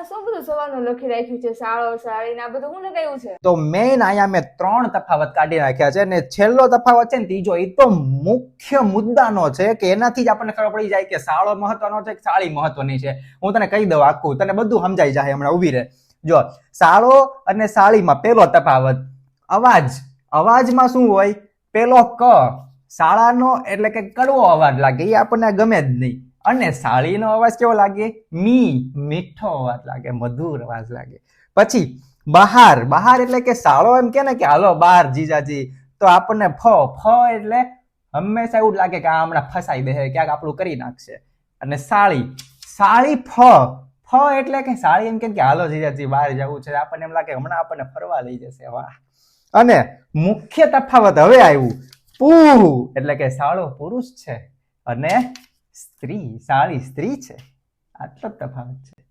શું બધું સવારનું લખી રાખ્યું છે? શાળો, શાળી ને આ બધું હું લગાવ્યું છે? તો મેઇન અહીંયા મેં 3 તફાવત કાઢી નાખ્યા છે ને છેલ્લો તફાવત છે ને ત્રીજો, એ તો મુખ્ય મુદ્દાનો છે કે એનાથી જ આપણને ખબર પડી જાય કે શાળો મહત્વનો છે કે શાળી મહત્વની છે. હું તને કહી દઉં આખું, તને બધું સમજાઈ જાય. હમણાં ઊભી રહે. જો શાળો અને શાળીમાં પેલો તફાવત અવાજ. અવાજમાં શું હોય? પેલો ક, શાળાનો એટલે કે કડવો અવાજ લાગે, એ આપણને ગમે જ નહીં. અને શાળીનો અવાજ કેવો લાગે? મી, મીઠો અવાજ લાગે, મધુર અવાજ લાગે. પછી બહાર. બહાર એટલે કે શાળો એમ કે ને કે હાલો બહાર જીજાજી, તો આપણને ફ એટલે હંમેશા એવું લાગે કે આ હમણાં ફસાઈ દે, ક્યાંક આપણું કરી નાખશે. અને શાળી. શાળી ફ એટલે કે શાળી એમ કે હાલો જીજાજી બહાર જવું છે, આપણને એમ લાગે હમણાં આપણને ફરવા લઈ જશે. વાહ. અને મુખ્ય તફાવત હવે આવ્યું. પુહ એટલે કે શાળો પુરુષ છે અને સ્ત્રી, શાળી સ્ત્રી છે. આટલો તફાવત છે.